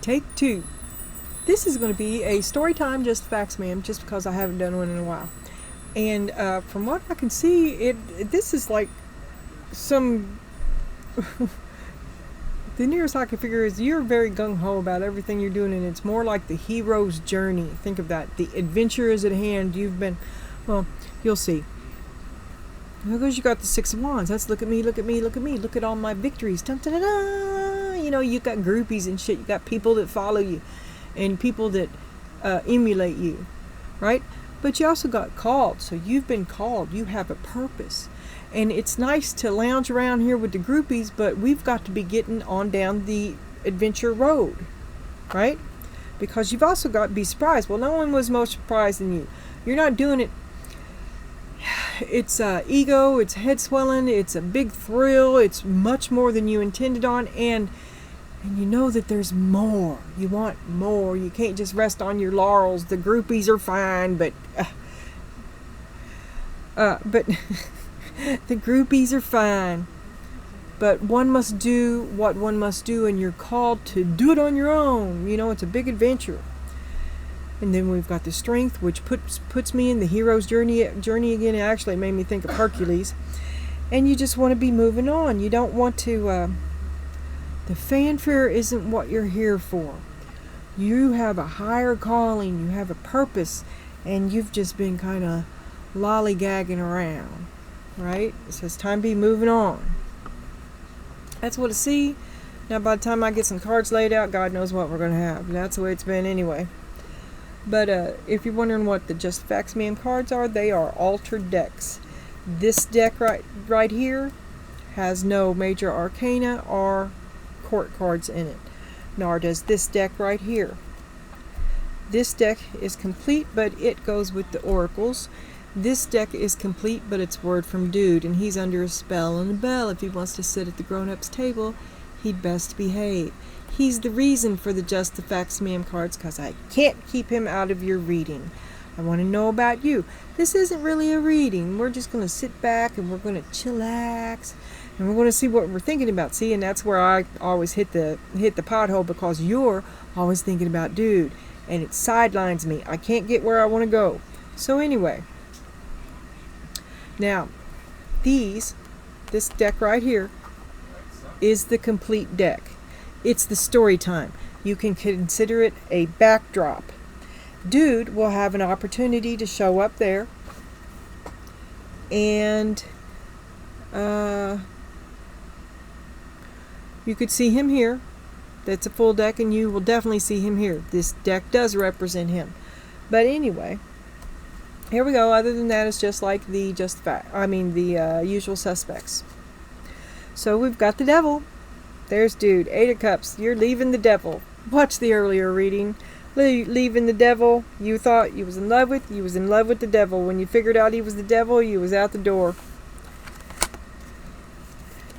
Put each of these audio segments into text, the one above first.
Take 2. This is going to be a story time, just facts, ma'am, just because I haven't done one in a while. And from what I can see, this is like some... The nearest I can figure is you're very gung-ho about everything you're doing, and it's more like the hero's journey. Think of that. The adventure is at hand. You've been... Well, you'll see. Because you got the 6 of Wands. That's look at me, look at me, look at me. Look at all my victories. Dun, dun, dun, dun. You know, you got groupies and shit. You got people that follow you and people that emulate you, right? But you also got called. So you've been called. You have a purpose. And it's nice to lounge around here with the groupies, but we've got to be getting on down the adventure road, right? Because you've also got to be surprised. Well, no one was more surprised than you. You're not doing it. It's ego, it's head swelling, it's a big thrill, it's much more than you intended on, and you know that there's more. You want more. You can't just rest on your laurels. The groupies are fine, but the groupies are fine. But one must do what one must do, and you're called to do it on your own. You know, it's a big adventure. And then we've got the strength, which puts me in the hero's journey again. It actually made me think of Hercules. And you just want to be moving on. You don't want to... the fanfare isn't what you're here for. You have a higher calling. You have a purpose. And you've just been kind of lollygagging around. Right? So it's time to be moving on. That's what I see. Now by the time I get some cards laid out, God knows what we're going to have. That's the way it's been anyway. But if you're wondering what the Just Facts Ma'am cards are, they are altered decks. This deck right here has no major arcana or court cards in it. Nor does this deck right here. This deck is complete, but it goes with the oracles. This deck is complete, but it's word from Dude, and he's under a spell and a bell. If he wants to sit at the grown-ups table, he'd best behave. He's the reason for the Just the Facts Ma'am cards, because I can't keep him out of your reading. I want to know about you. This isn't really a reading. We're just going to sit back and we're going to chillax, and we're going to see what we're thinking about. See, and that's where I always hit the pothole, because you're always thinking about Dude, and it sidelines me. I can't get where I want to go. So anyway, now this deck right here is the complete deck. It's the story time. You can consider it a backdrop. Dude will have an opportunity to show up there, and you could see him here. That's a full deck, and you will definitely see him here. This deck does represent him. But anyway, here we go. Other than that, it's just like the usual suspects. So we've got the devil. There's Dude. 8 of Cups. You're leaving the devil. Watch the earlier reading. Leaving the devil. You thought you was in love with the devil. When you figured out he was the devil, you was out the door.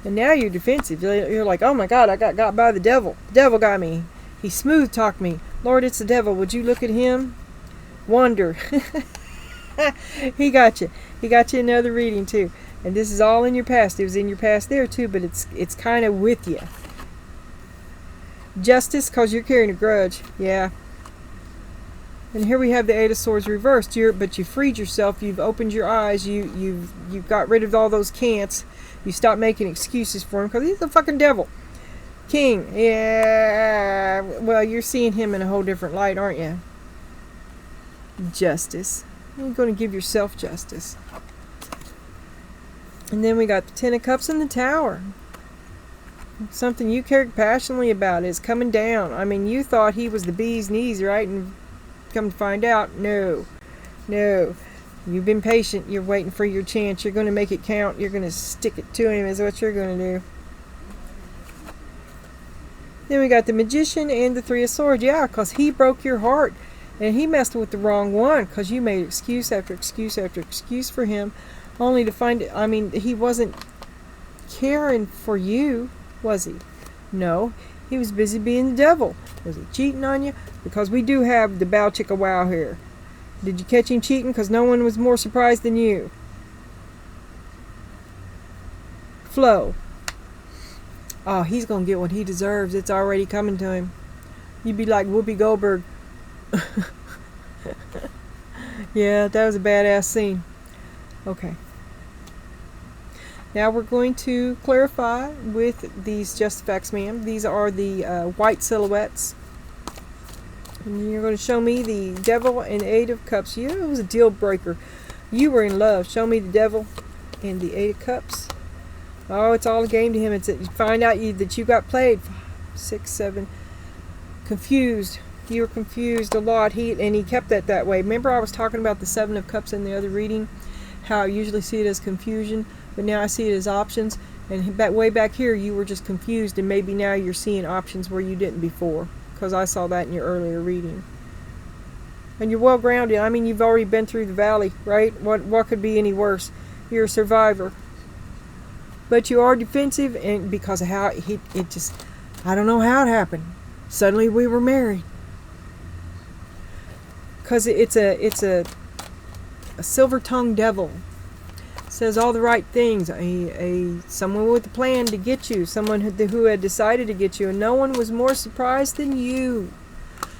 And now you're defensive. You're like, oh my God, I got by the devil. The devil got me. He smooth talked me. Lord, it's the devil. Would you look at him? Wonder. He got you. He got you another reading too. And this is all in your past. It was in your past there too, but it's kind of with you. Justice, because you're carrying a grudge. Yeah. And here we have the 8 of Swords reversed. But you freed yourself. You've opened your eyes. You've got rid of all those can'ts. You stopped making excuses for him, because he's the fucking devil. King. Yeah. Well, you're seeing him in a whole different light, aren't you? Justice. You're going to give yourself justice. And then we got the 10 of Cups in the Tower. Something you cared passionately about is coming down. I mean, you thought he was the bee's knees, right? And come to find out, no. You've been patient. You're waiting for your chance. You're going to make it count. You're going to stick it to him is what you're going to do. Then we got the Magician and the 3 of Swords. Yeah, because he broke your heart. And he messed with the wrong one, because you made excuse after excuse after excuse for him, only to find it. I mean, he wasn't caring for you, was he? No, he was busy being the devil. Was he cheating on you? Because we do have the bow chicka wow here. Did you catch him cheating? Because no one was more surprised than you. Flo. Oh, he's going to get what he deserves. It's already coming to him. You'd be like Whoopi Goldberg. Yeah, that was a badass scene. Okay. Now we're going to clarify with these Just Facts, ma'am. These are the white silhouettes. And you're going to show me the Devil and Eight of Cups. Yeah, it was a deal breaker. You were in love. Show me the Devil and the Eight of Cups. Oh, it's all a game to him. It's you find out that you got played. 5, 6, 7. Confused. You were confused a lot. He kept that way. Remember I was talking about the Seven of Cups in the other reading? How I usually see it as confusion, but now I see it as options. And way back here, you were just confused, and maybe now you're seeing options where you didn't before, because I saw that in your earlier reading. And you're well grounded. I mean, you've already been through the valley, right? What could be any worse? You're a survivor. But you are defensive, and because of how I don't know how it happened. Suddenly we were married. Because it's a silver-tongued devil. Says all the right things. Someone with a plan to get you. Someone who had decided to get you. And no one was more surprised than you.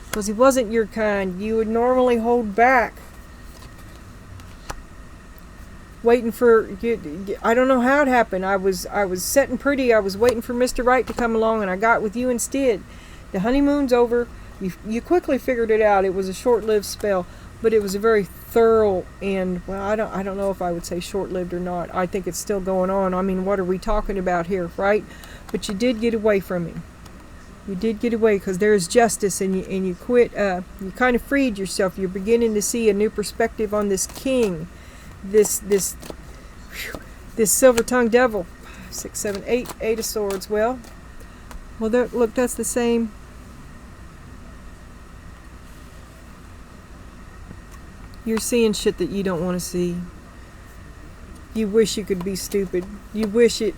Because he wasn't your kind. You would normally hold back. Waiting for... I don't know how it happened. I was setting pretty. I was waiting for Mr. Right to come along. And I got with you instead. The honeymoon's over. You quickly figured it out. It was a short-lived spell, but it was a very thorough and, well, I don't know if I would say short-lived or not. I think it's still going on. I mean, what are we talking about here, right? But you did get away from him. You did get away because there is justice, and you quit. You kind of freed yourself. You're beginning to see a new perspective on this king, this silver-tongued devil. 5, 6, 7, 8, 8 of Swords. Well, look, that's the same. You're seeing shit that you don't want to see. You wish you could be stupid. You wish you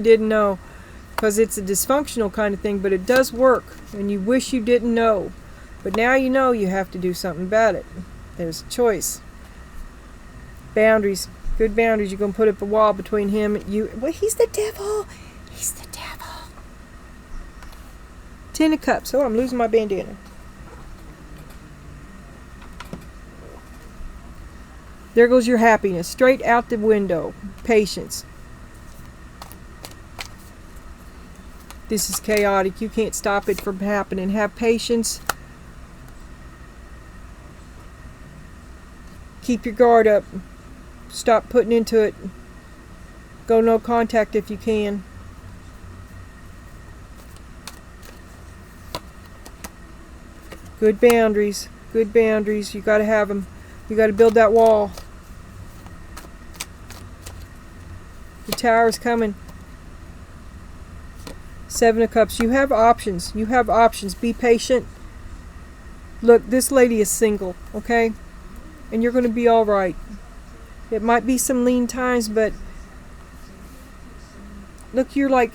didn't know. Because it's a dysfunctional kind of thing, but it does work. And you wish you didn't know. But now you know you have to do something about it. There's a choice. Boundaries. Good boundaries. You're going to put up a wall between him and you. Well, he's the devil. He's the devil. 10 of Cups. Oh, I'm losing my bandana. There goes your happiness. Straight out the window. Patience. This is chaotic. You can't stop it from happening. Have patience. Keep your guard up. Stop putting into it. Go no contact if you can. Good boundaries. Good boundaries. You got to have them. You got to build that wall. The tower's coming. 7 of Cups. You have options. You have options. Be patient. Look, this lady is single, okay? And you're going to be all right. It might be some lean times, but look, you're like,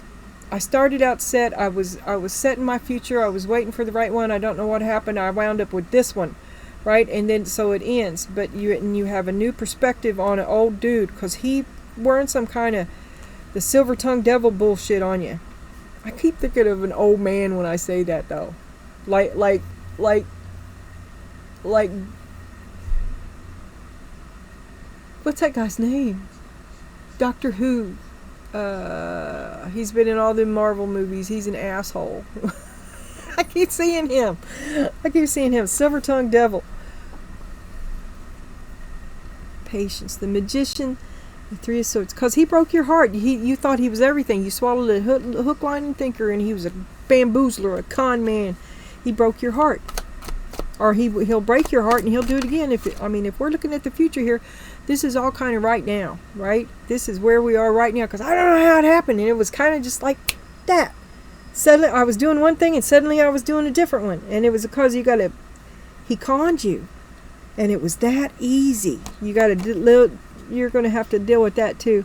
I started out set. I was setting my future. I was waiting for the right one. I don't know what happened. I wound up with this one, right? And then so it ends. But you have a new perspective on an old dude, because he wearing some kind of the silver-tongued devil bullshit on you. I keep thinking of an old man when I say that, though. Like what's that guy's name? Doctor Who. He's been in all the Marvel movies. He's an asshole. I keep seeing him. Silver-tongued devil. Patience. The Magician. The 3 of Swords. Because he broke your heart. You thought he was everything. You swallowed a hook, line, and sinker, and he was a bamboozler, a con man. He broke your heart. Or he'll break your heart, and he'll do it again. If we're looking at the future here, this is all kind of right now, right? This is where we are right now, because I don't know how it happened, and it was kind of just like that. Suddenly, I was doing one thing, and suddenly I was doing a different one, and it was because he conned you, and it was that easy. You're going to have to deal with that too.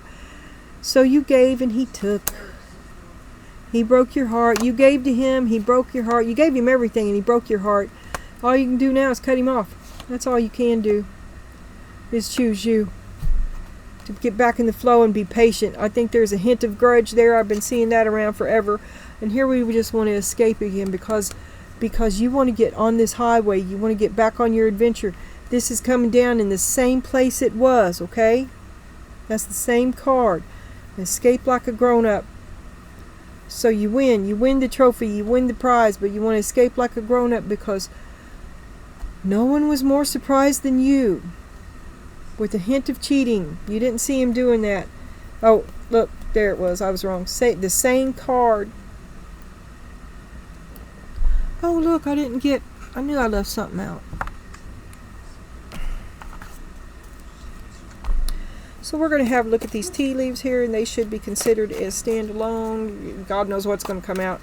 So you gave, and he took. He broke your heart. You gave to him. He broke your heart. You gave him everything, and he broke your heart. All you can do now is cut him off. That's all you can do. Is choose you to get back in the flow and be patient. I think there's a hint of grudge there. I've been seeing that around forever, and here we just want to escape again because because you want to get on this highway. You want to get back on your adventure. This is coming down in the same place it was, okay? That's the same card. Escape like a grown-up. So you win. You win the trophy. You win the prize, but you want to escape like a grown-up because no one was more surprised than you. With a hint of cheating. You didn't see him doing that. Oh, look. There it was. I was wrong. Say the same card. Oh, look. I knew I left something out. So we're going to have a look at these tea leaves here, and they should be considered as standalone. God knows what's going to come out.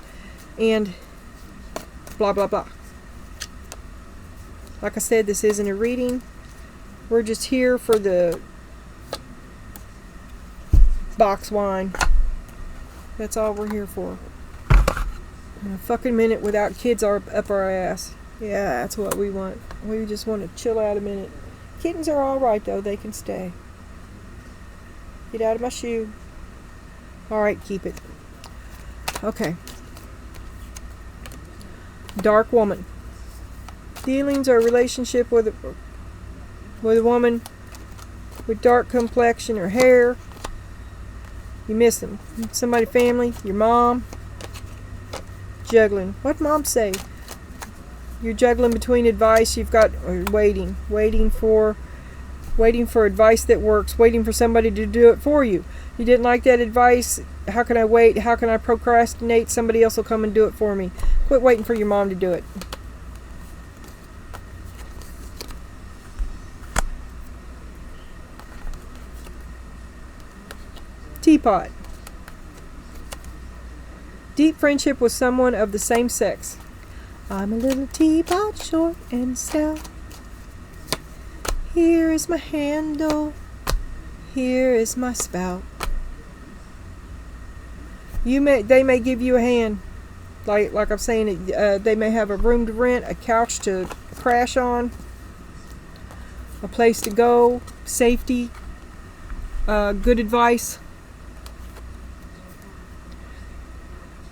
And blah, blah, blah. Like I said, this isn't a reading. We're just here for the box wine. That's all we're here for. And a fucking minute without kids up our ass. Yeah, that's what we want. We just want to chill out a minute. Kittens are alright though, they can stay. Get out of my shoe. Alright, keep it. Okay. Dark woman. Dealings or relationship with a woman with dark complexion or hair. You miss them. Somebody, family, your mom. Juggling. What'd mom say? You're juggling between advice you've got, or waiting for advice that works, waiting for somebody to do it for you. You didn't like that advice. How can I wait? How can I procrastinate? Somebody else will come and do it for me. Quit waiting for your mom to do it. Teapot. Deep friendship with someone of the same sex. I'm a little teapot, short and stout. Here is my handle. Here is my spout. They may give you a hand. Like I'm saying, they may have a room to rent, a couch to crash on, a place to go, safety, good advice.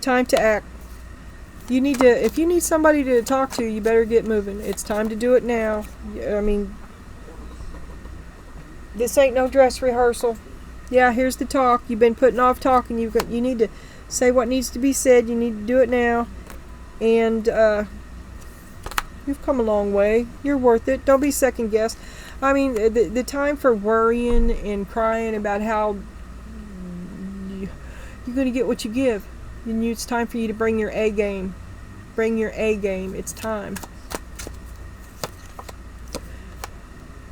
Time to act. If you need somebody to talk to, you better get moving. It's time to do it now. I mean, this ain't no dress rehearsal. Yeah, here's the talk. You've been putting off talking. You need to say what needs to be said. You need to do it now. And you've come a long way. You're worth it. Don't be second guessed. I mean, the time for worrying and crying about how you're going to get what you give. And it's time for you to bring your A game. Bring your A game. It's time.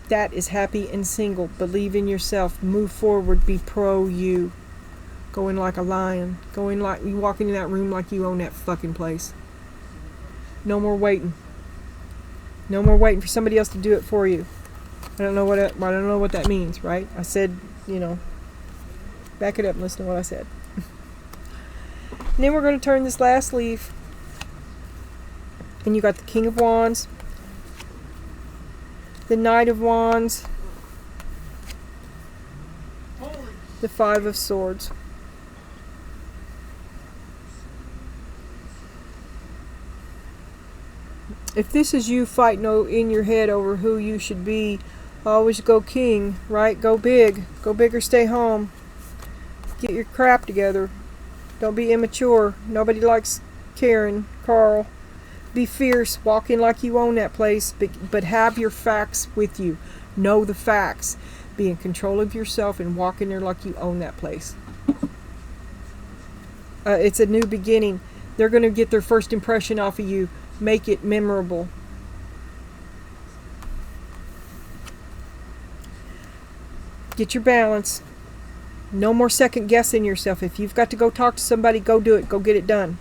That is happy and single. Believe in yourself. Move forward. Be pro you. Going like a lion. Going like you walk into that room like you own that fucking place. No more waiting. No more waiting for somebody else to do it for you. I don't know what that means, right? I said, back it up and listen to what I said. And then we're going to turn this last leaf. And you got the King of Wands, the Knight of Wands, the Five of Swords. If this is you fighting in your head over who you should be, always go king, right? Go big. Go big or stay home. Get your crap together. Don't be immature. Nobody likes Karen, Carl. Be fierce. Walk in like you own that place, but have your facts with you. Know the facts. Be in control of yourself and walk in there like you own that place. It's a new beginning. They're going to get their first impression off of you. Make it memorable. Get your balance. No more second guessing yourself. If you've got to go talk to somebody, go do it. Go get it done.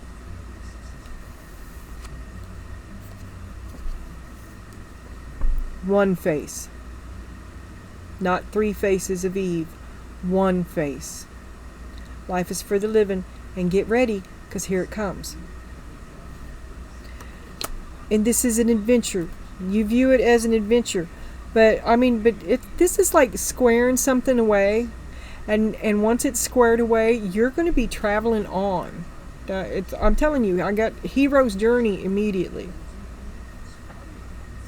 One face. Not three faces of Eve. One face. Life is for the living. And get ready, because here it comes. And this is an adventure. You view it as an adventure. But this is like squaring something away. And once it's squared away, you're going to be traveling on. I'm telling you, I got Hero's Journey immediately.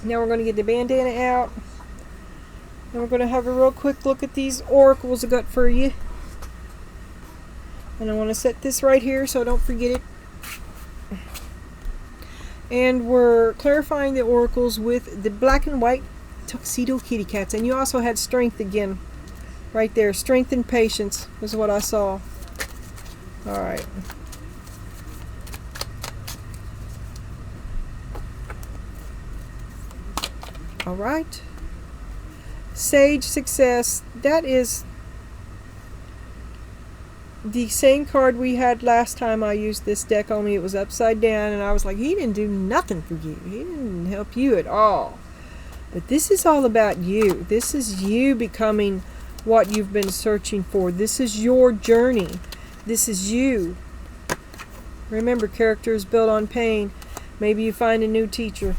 Now we're going to get the bandana out. And we're going to have a real quick look at these oracles I got for you. And I want to set this right here so I don't forget it. And we're clarifying the oracles with the black and white tuxedo kitty cats. And you also had strength again. Right there. Strength and patience is what I saw. Alright. Alright. Sage Success. That is the same card we had last time I used this deck, only it was upside down, and I was like, he didn't do nothing for you. He didn't help you at all. But this is all about you. This is you becoming what you've been searching for. This is your journey. This is you. Remember, character is built on pain. Maybe you find a new teacher.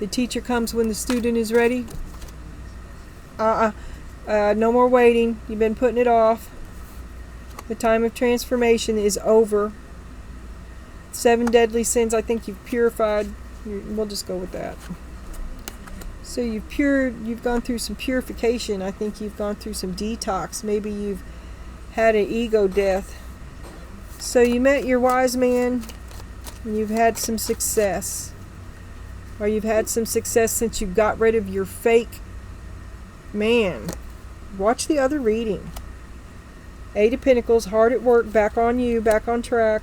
The teacher comes when the student is ready. No more waiting. You've been putting it off. The time of transformation is over. 7 deadly sins, I think you've purified. We'll just go with that. So you've gone through some purification. I think you've gone through some detox. Maybe you've had an ego death. So you met your wise man and you've had some success. Or you've had some success since you got rid of your fake man. Watch the other reading. 8 of Pentacles, hard at work, back on you, back on track.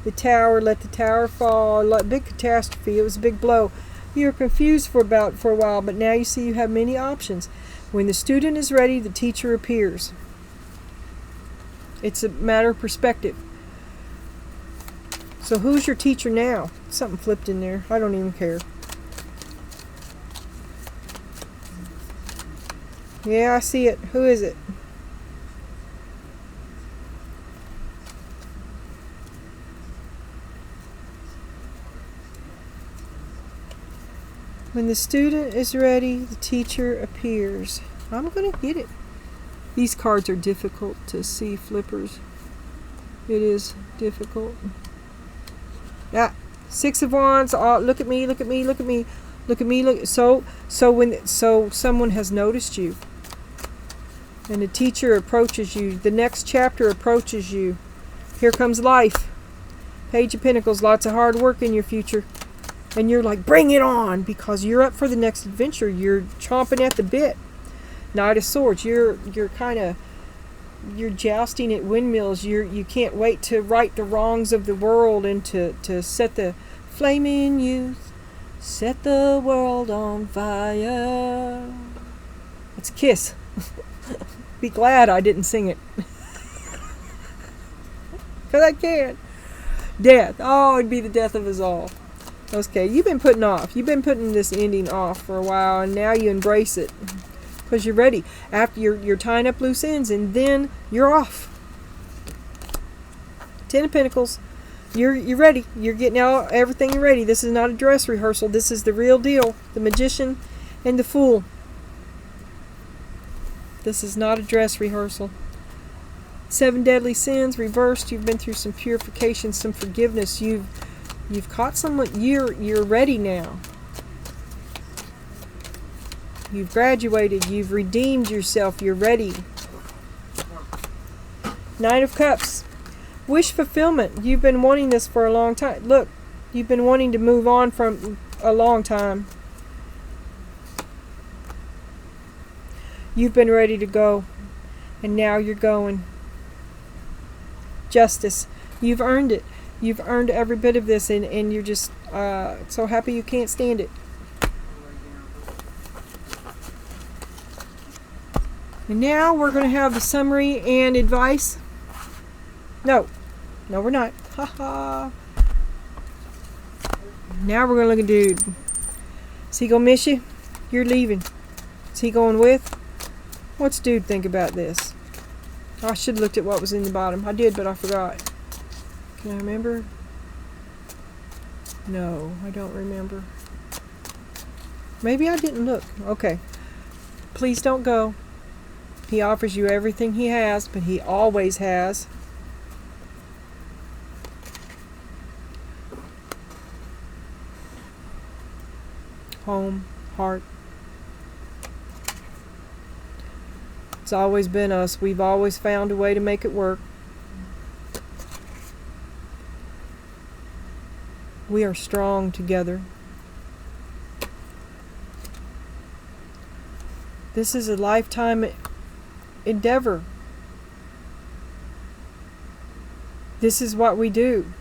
The Tower, let the tower fall. Big catastrophe. It was a big blow. You were confused for a while, but now you see you have many options. When the student is ready, the teacher appears. It's a matter of perspective. So who's your teacher now? Something flipped in there. I don't even care. Yeah, I see it. Who is it? When the student is ready, the teacher appears. I'm going to get it. These cards are difficult to see, flippers. It is difficult. Ah, 6 of Wands. Oh, look at me, look at me, look at me. Look at me, look. So someone has noticed you. And the teacher approaches you. The next chapter approaches you. Here comes life. Page of Pentacles, lots of hard work in your future. And you're like, bring it on, because you're up for the next adventure. You're chomping at the bit. Knight of Swords, you're jousting at windmills. You can't wait to right the wrongs of the world and to set the flaming youth, set the world on fire. It's Kiss. Be glad I didn't sing it. Because I can't. Death. Oh, it'd be the death of us all. Okay, you've been putting off. You've been putting this ending off for a while, and now you embrace it. Because you're ready. After you're tying up loose ends, and then you're off. 10 of Pentacles. You're ready. You're getting out everything ready. This is not a dress rehearsal. This is the real deal. The Magician and the Fool. This is not a dress rehearsal. 7 deadly sins reversed. You've been through some purification, some forgiveness. You've caught someone. You're ready now. You've graduated. You've redeemed yourself. You're ready. 9 of Cups. Wish fulfillment. You've been wanting this for a long time. Look, you've been wanting to move on from a long time. You've been ready to go, and now you're going. Justice. You've earned it. You've earned every bit of this, and you're just so happy you can't stand it. And now we're going to have the summary and advice. No, we're not. Ha ha. Now we're going to look at dude. Is he going to miss you? You're leaving. Is he going with? What's dude think about this? I should have looked at what was in the bottom. I did, but I forgot. Can I remember? No, I don't remember. Maybe I didn't look. Okay. Please don't go. He offers you everything he has, but he always has. home, heart. It's always been us. We've always found a way to make it work. We are strong together. This is a lifetime endeavor. This is what we do.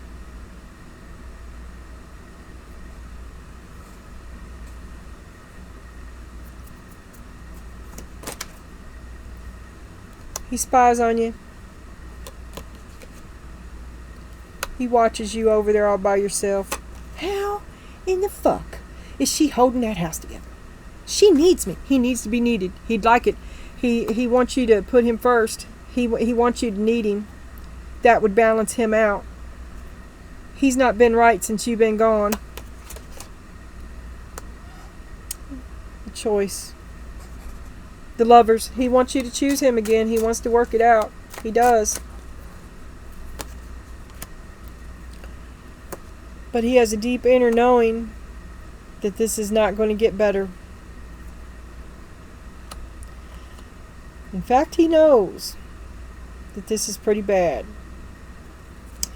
He spies on you. He watches you over there all by yourself. How in the fuck is she holding that house together? She needs me. He needs to be needed. He'd like it. He wants you to put him first. He wants you to need him. That would balance him out. He's not been right since you've been gone. The choice. The lovers. He wants you to choose him again. He wants to work it out. He does. But he has a deep inner knowing that this is not going to get better. In fact, he knows that this is pretty bad.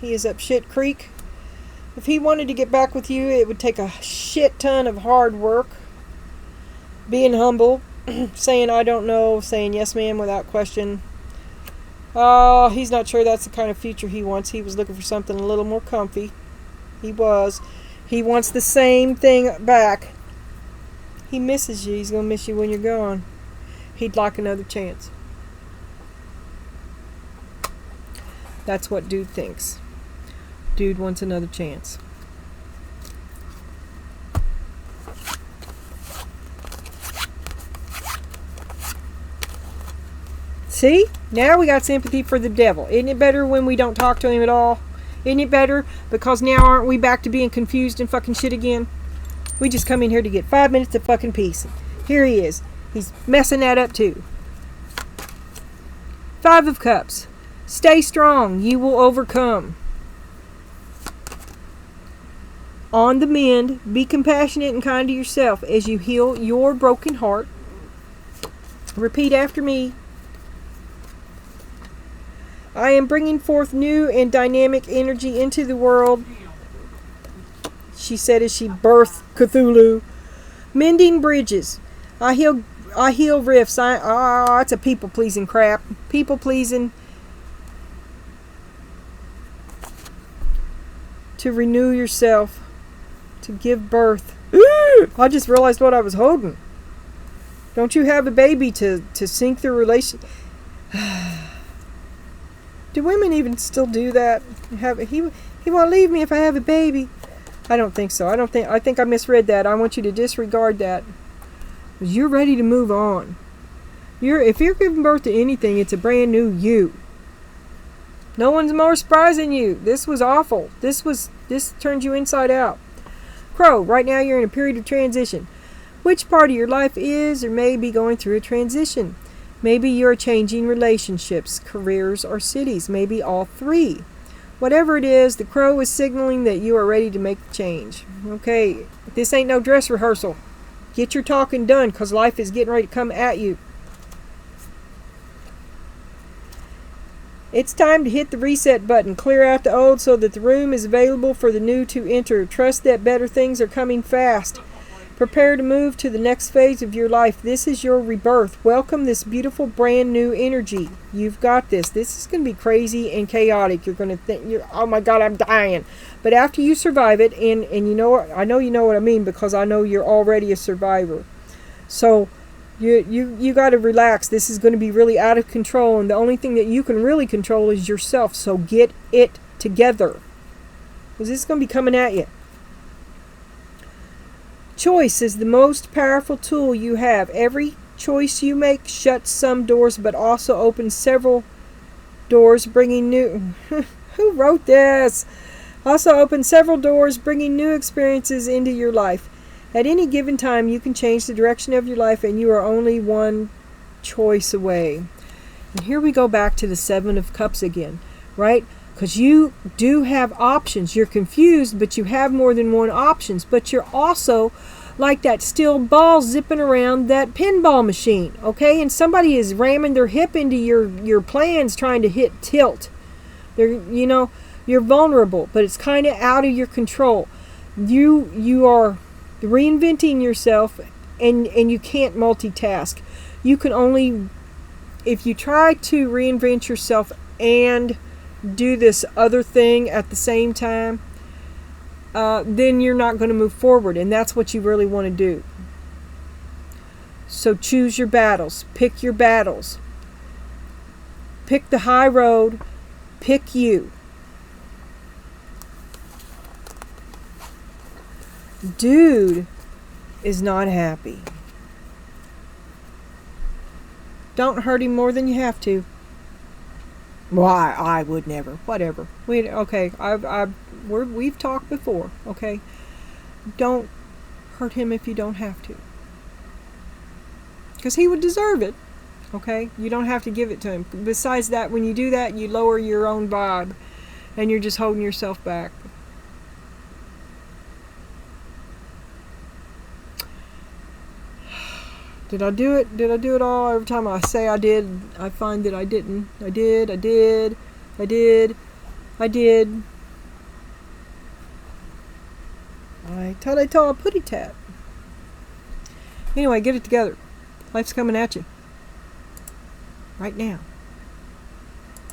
He is up shit creek. If he wanted to get back with you, it would take a shit ton of hard work. Being humble. Saying I don't know. Saying yes ma'am without question. Oh, he's not sure that's the kind of future he wants. He was looking for something a little more comfy. He was. He wants the same thing back. He misses you. He's going to miss you when you're gone. He'd like another chance. That's what dude thinks. Dude wants another chance. See? Now we got sympathy for the devil. Isn't it better when we don't talk to him at all? Isn't it better? Because now aren't we back to being confused and fucking shit again? We just come in here to get 5 minutes of fucking peace. Here he is. He's messing that up too. 5 of Cups. Stay strong. You will overcome. On the mend. Be compassionate and kind to yourself as you heal your broken heart. Repeat after me. I am bringing forth new and dynamic energy into the world, she said as she birthed Cthulhu. Mending bridges. I heal rifts. It's a people-pleasing crap. People-pleasing. To renew yourself. To give birth. I just realized what I was holding. Don't you have a baby to sink the relation? Do women even still do that? He won't leave me if I have a baby. I don't think so. I think I misread that. I want you to disregard that. Because you're ready to move on. If you're giving birth to anything, it's a brand new you. No one's more surprised than you. This was awful. This turned you inside out. Crow, right now you're in a period of transition. Which part of your life is or may be going through a transition? Maybe you're changing relationships, careers, or cities. Maybe all 3. Whatever it is, the crow is signaling that you are ready to make the change. Okay, this ain't no dress rehearsal. Get your talking done, because life is getting ready to come at you. It's time to hit the reset button. Clear out the old so that the room is available for the new to enter. Trust that better things are coming fast. Prepare to move to the next phase of your life. This is your rebirth. Welcome this beautiful brand new energy. You've got this. This is going to be crazy and chaotic. You're going to think, oh my God, I'm dying. But after you survive it, and you know, I know you know what I mean because I know you're already a survivor. So you got to relax. This is going to be really out of control, and the only thing that you can really control is yourself. So get it together, because this is going to be coming at you. Choice is the most powerful tool you have. Every choice you make shuts some doors, but also opens several doors, bringing new... Who wrote this? Also opens several doors, bringing new experiences into your life. At any given time, you can change the direction of your life, and you are only one choice away. And here we go back to the 7 of Cups again, right? Because you do have options. You're confused, but you have more than one options. But you're also like that steel ball zipping around that pinball machine, okay? And somebody is ramming their hip into your plans trying to hit tilt. You're vulnerable, but it's kind of out of your control. You are reinventing yourself, and you can't multitask. You can only, if you try to reinvent yourself and do this other thing at the same time, then you're not going to move forward, and that's what you really want to do. So choose your battles. Pick your battles. Pick the high road. Pick you. Dude is not happy. Don't hurt him more than you have to. Well, I would never. Whatever. Okay. We've talked before. Okay. Don't hurt him if you don't have to, because he would deserve it. Okay. You don't have to give it to him. Besides that, when you do that, you lower your own vibe, and you're just holding yourself back. Did I do it? Did I do it all? Every time I say I did, I find that I didn't. I did. I ta putty tat. Anyway, get it together. Life's coming at you. Right now.